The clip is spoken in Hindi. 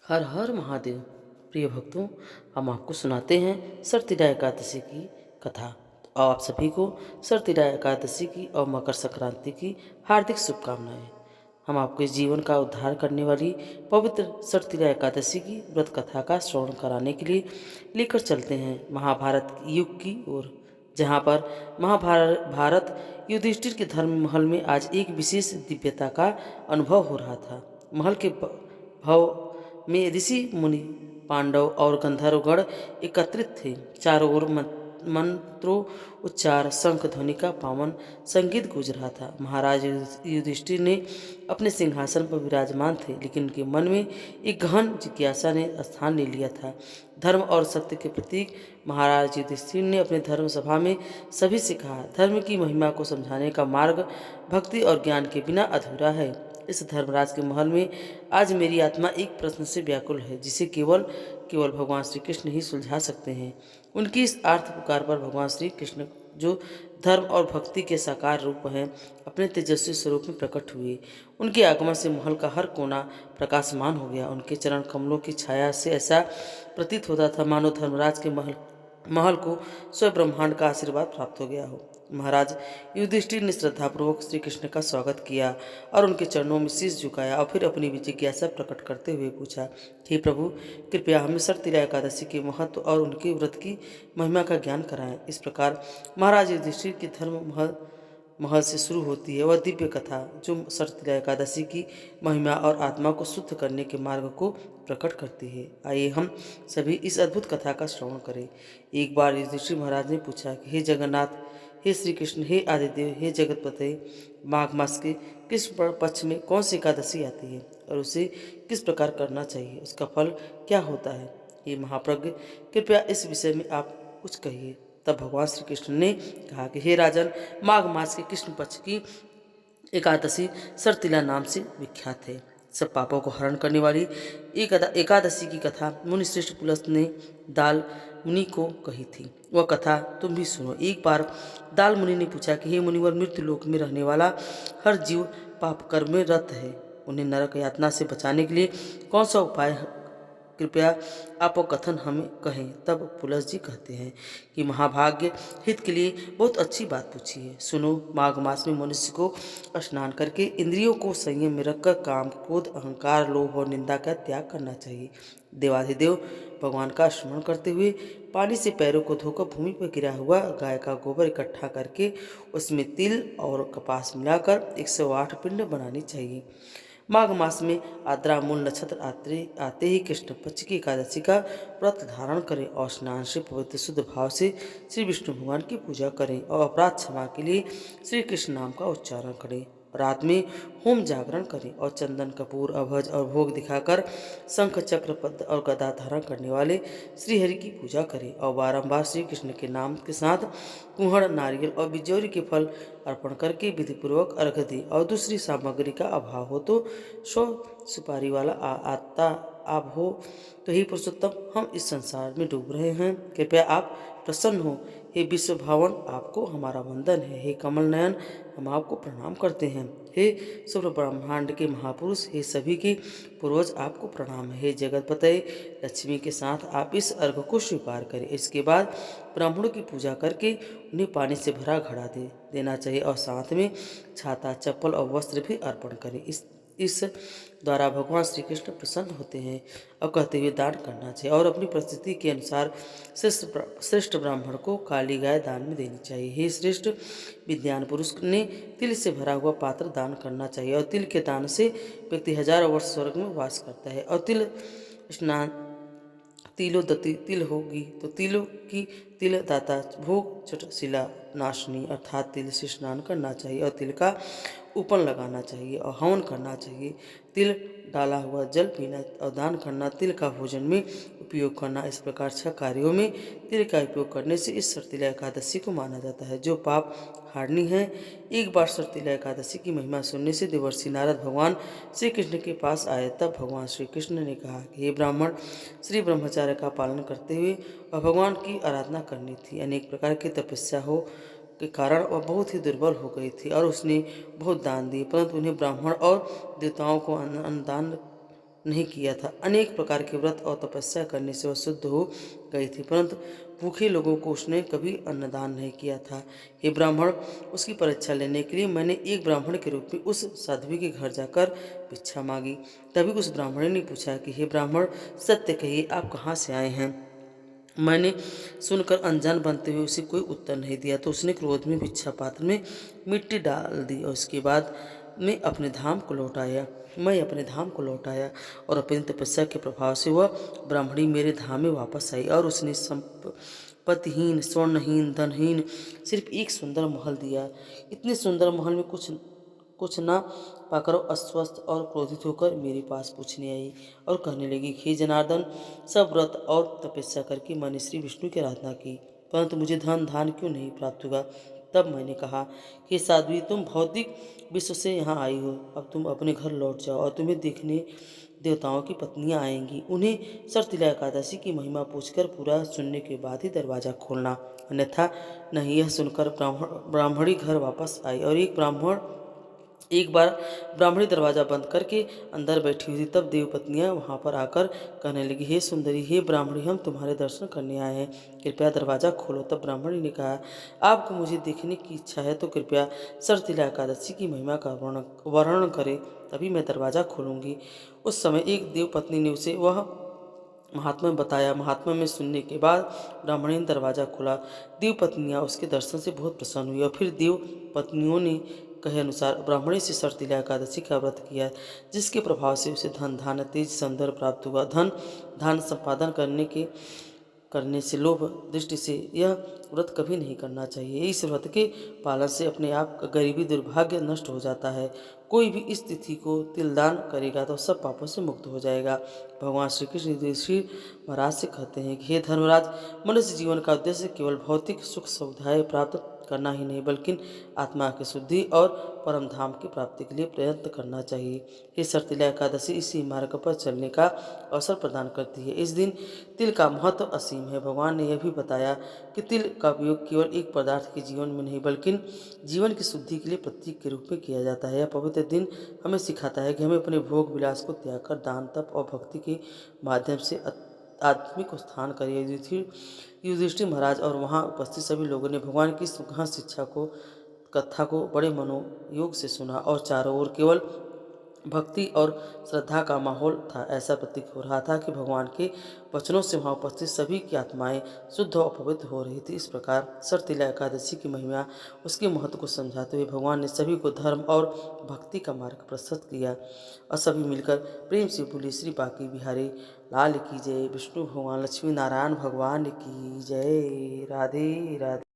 हर हर महादेव। प्रिय भक्तों, हम आपको सुनाते हैं सरतिला एकादशी की कथा। तो आप सभी को सरतिला एकादशी की और मकर संक्रांति की हार्दिक शुभकामनाएं। हम आपके जीवन का उद्धार करने वाली पवित्र सरतिला एकादशी की व्रत कथा का श्रवण कराने के लिए लेकर चलते हैं महाभारत युग की ओर, जहाँ पर महाभारत युधिष्ठिर के धर्म महल में आज एक विशेष दिव्यता का अनुभव हो रहा था। महल के भव में ऋषि मुनि, पांडव और गंधर्वगण एकत्रित थे। चारों ओर मंत्रों उच्चार, शंख ध्वनि का पावन संगीत गूंज रहा था। महाराज युधिष्ठिर ने अपने सिंहासन पर विराजमान थे, लेकिन उनके मन में एक गहन जिज्ञासा ने स्थान ले लिया था। धर्म और सत्य के प्रतीक महाराज युधिष्ठिर ने अपने धर्म सभा में सभी से कहा, धर्म की महिमा को समझाने का मार्ग भक्ति और ज्ञान के बिना अधूरा है। इस धर्मराज के महल में आज मेरी आत्मा एक प्रश्न से व्याकुल है, जिसे केवल केवल भगवान श्री कृष्ण ही सुलझा सकते हैं। उनकी इस आर्थ पुकार पर भगवान श्री कृष्ण, जो धर्म और भक्ति के साकार रूप हैं, अपने तेजस्वी स्वरूप में प्रकट हुए। उनके आगमन से महल का हर कोना प्रकाशमान हो गया। उनके चरण कमलों की छाया से ऐसा प्रतीत होता था मानो धर्मराज के महल को स्वयं ब्रह्मांड का आशीर्वाद प्राप्त हो गया हो। महाराज युधिष्ठिर ने श्रद्धापूर्वक श्री कृष्ण का स्वागत किया और उनके चरणों में शीश झुकाया और फिर अपनी जिज्ञासा प्रकट करते हुए पूछा, हे प्रभु, कृपया हमें सरतिला एकादशी के महत्व और उनके व्रत की महिमा का ज्ञान कराएं। इस प्रकार महाराज युधिष्ठिर की धर्म महल से शुरू होती है वह दिव्य कथा, जो सरतिला एकादशी की महिमा और आत्मा को शुद्ध करने के मार्ग को प्रकट करती है। आइए हम सभी इस अद्भुत कथा का श्रवण करें। एक बार युधिष्ठिर महाराज ने पूछा कि हे जगन्नाथ, हे श्री कृष्ण, हे आदिदेव, हे जगतपते, माघ मास के किस पक्ष में कौन सी एकादशी आती है और उसे किस प्रकार करना चाहिए, उसका फल क्या होता है? हे महाप्रज्ञ, कृपया इस विषय में आप कुछ कहिए। तब भगवान श्री कृष्ण ने कहा कि हे राजन, माघ मास के कृष्ण पक्ष की एकादशी सरतिला नाम से विख्यात है। सब पापों को हरण करने वाली एकादशी की कथा मुनिश्रेष्ठ पुलस्त ने दाल मुनि को कही थी। वह कथा तुम भी सुनो। एक बार दाल मुनि ने पूछा कि हे मुनिवर, मृत्यु लोक में रहने वाला हर जीव पाप कर्म में रत है। उन्हें नरक यातना से बचाने के लिए कौन सा उपाय, कृपया आप वो कथन हमें कहें। तब पुलस जी कहते हैं कि महाभाग्य हित के लिए बहुत अच्छी बात पूछी है। सुनो, माघ मास में मनुष्य को स्नान करके इंद्रियों को संयम में रखकर काम, क्रोध, अहंकार, लोभ और निंदा का त्याग करना चाहिए। देवाधिदेव भगवान का स्मरण करते हुए पानी से पैरों को धोकर भूमि पर गिरा हुआ गाय का गोबर इकट्ठा करके उसमें तिल और कपास मिलाकर 108 पिंड बनानी चाहिए। माघ मास में आद्रा मूल नक्षत्र आते ही कृष्ण पक्ष की एकादशी का व्रत धारण करें और स्नान से पवित्र शुद्ध भाव से श्री विष्णु भगवान की पूजा करें और अपराध क्षमा के लिए श्री कृष्ण नाम का उच्चारण करें। रात में होम जागरण करें और चंदन, कपूर, अभज और भोग दिखाकर शंख, चक्र, पद्म और गदा धारण करने वाले श्रीहरि की पूजा करें और बारंबार श्री कृष्ण के नाम के साथ कुहड़, नारियल और बिजौरी के फल अर्पण करके विधिपूर्वक अर्घ दें और दूसरी सामग्री का अभाव हो तो 100 सुपारी वाला आता आप हो तो हे पुरुषोत्तम, हम इस संसार में डूब रहे हैं, कृपया आप प्रसन्न हो। हे विश्व भावन, आपको हमारा वंदन है। हे कमल नयन, हम आपको प्रणाम करते हैं। हे सूर्य ब्रह्मांड के महापुरुष, हे सभी के पूर्वज, आपको प्रणाम है। हे जगतपते, लक्ष्मी के साथ आप इस अर्घ को स्वीकार करें। इसके बाद ब्राह्मणों की पूजा करके उन्हें पानी से भरा घड़ा देना चाहिए और साथ में छाता, चप्पल और वस्त्र भी अर्पण करें। इस द्वारा भगवान श्री कृष्ण प्रसन्न होते हैं और कहते हुए दान करना चाहिए और अपनी परिस्थिति के अनुसार श्रेष्ठ ब्राह्मण को काली गाय दान में देनी चाहिए। हे श्रेष्ठ विद्वान पुरुष ने तिल से भरा हुआ पात्र दान करना चाहिए और तिल के दान से व्यक्ति हजारों वर्ष स्वर्ग में वास करता है। और तिल स्नान तिलोदती तिल होगी तो तिलों की तिल दाता भोग चटशिला नाशनी अर्थात तिल से स्नान करना चाहिए और तिल का उपन लगाना चाहिए और हवन करना चाहिए। तिल डाला हुआ जल पीना और दान करना, तिल का भोजन में उपयोग करना, इस प्रकार 6 कार्यों में तिल का उपयोग करने से इस सरतिला एकादशी को माना जाता है, जो पाप हारनी है। एक बार सरतिला एकादशी की महिमा सुनने से देवर्षि नारद भगवान श्री कृष्ण के पास आए। तब भगवान श्री कृष्ण ने कहा कि हे ब्राह्मण, श्री ब्रह्मचार्य का पालन करते हुए और भगवान की आराधना करनी थी। अनेक प्रकार की तपस्या हो के कारण वह बहुत ही दुर्बल हो गई थी और उसने बहुत दान दिए, परंतु उन्हें ब्राह्मण और देवताओं को अन्नदान नहीं किया था। अनेक प्रकार के व्रत और तपस्या करने से वह शुद्ध हो गई थी, परंतु भूखे लोगों को उसने कभी अन्नदान नहीं किया था। हे ब्राह्मण, उसकी परीक्षा लेने के लिए मैंने एक ब्राह्मण के रूप में उस साध्वी के घर जाकर भिक्षा मांगी। तभी उस ब्राह्मण ने पूछा कि हे ब्राह्मण, सत्य कहिए, आप कहाँ से आए हैं? मैंने सुनकर अनजान बनते हुए उसे कोई उत्तर नहीं दिया, तो उसने क्रोध में भिक्षा पात्र में मिट्टी डाल दी और उसके बाद मैं अपने धाम को लौट आया और अपनी तपस्या के प्रभाव से वह ब्राह्मणी मेरे धाम में वापस आई और उसने संपत्तिहीन, स्वर्णहीन, धनहीन सिर्फ एक सुंदर महल दिया। इतने सुंदर महल में कुछ कुछ न पाकर अस्वस्थ और क्रोधित होकर मेरे पास पूछने आई और कहने लगी, हे जनार्दन, सब व्रत और तपस्या करके मैंने श्री विष्णु की आराधना की, परंतु मुझे धन धान क्यों नहीं प्राप्त हुआ? तब मैंने कहा, हे साध्वी, तुम भौतिक विश्व से यहाँ आई हो, अब तुम अपने घर लौट जाओ और तुम्हें देखने देवताओं की पत्नियां आएंगी। उन्हें सरतिला एकादशी की महिमा पूछकर पूरा सुनने के बाद ही दरवाजा खोलना, अन्यथा नहीं। यह सुनकर ब्राह्मणी घर वापस आई और एक बार ब्राह्मणी दरवाजा बंद करके अंदर बैठी हुई थी। तब देवपत्नियां वहां पर आकर कहने लगी, हे सुंदरी, हे ब्राह्मणी, हम तुम्हारे दर्शन करने आए हैं, कृपया दरवाजा खोलो। तब ब्राह्मणी ने कहा, आपको मुझे देखने की इच्छा है तो कृपया सरतिला एकादशी की महिमा का वर्णन करें, तभी मैं दरवाजा खोलूंगी। उस समय एक देवपत्नी ने उसे वह महात्मा बताया। महात्मा में सुनने के बाद ब्राह्मणी ने दरवाजा खोला। देव पत्नियां उसके दर्शन से बहुत प्रसन्न हुई और फिर देव पत्नियों ने कहे अनुसार ब्राह्मणी से सरतिला एकादशी का व्रत किया, जिसके प्रभाव से उसे धन धान्य तेज सौंदर्य प्राप्त हुआ। धन धान संपादन करने से लोभ दृष्टि से यह व्रत कभी नहीं करना चाहिए। इस व्रत के पालन से अपने आप का गरीबी दुर्भाग्य नष्ट हो जाता है। कोई भी इस तिथि को तिलदान करेगा तो सब पापों से मुक्त हो जाएगा। भगवान श्री कृष्ण युधिष्ठिर महाराज से कहते हैं कि हे धर्मराज, मनुष्य जीवन का उद्देश्य केवल भौतिक सुख सुविधाएं प्राप्त करना ही नहीं, बल्कि आत्मा की शुद्धि और परम धाम की प्राप्ति के लिए प्रयत्न करना चाहिए। ये सरतिला एकादशी इसी मार्ग पर चलने का अवसर प्रदान करती है। इस दिन तिल का महत्व असीम है। भगवान ने यह भी बताया कि तिल का उपयोग केवल एक पदार्थ के जीवन में नहीं, बल्कि जीवन की शुद्धि के लिए प्रतीक के रूप में किया जाता है। यह पवित्र दिन हमें सिखाता है कि हमें अपने भोग विलास को त्याग कर दान, तप और भक्ति के माध्यम से आत्मिक उत्थान करें। युधिष्ठिर महाराज और वहाँ उपस्थित सभी लोगों ने भगवान की इस गहन शिक्षा को कथा को बड़े मनोयोग से सुना और चारों ओर केवल भक्ति और श्रद्धा का माहौल था। ऐसा प्रतीक हो रहा था कि भगवान के वचनों से वहाँ उपस्थित सभी की आत्माएं शुद्ध और पवित्र हो रही थी। इस प्रकार सरतिला एकादशी की महिमा, उसके महत्व को समझाते हुए भगवान ने सभी को धर्म और भक्ति का मार्ग प्रस्तुत किया और सभी मिलकर प्रेम से बोले, श्री बांके बिहारी लाल की जय, विष्णु भगवान लक्ष्मी नारायण भगवान की जय। राधे राधे।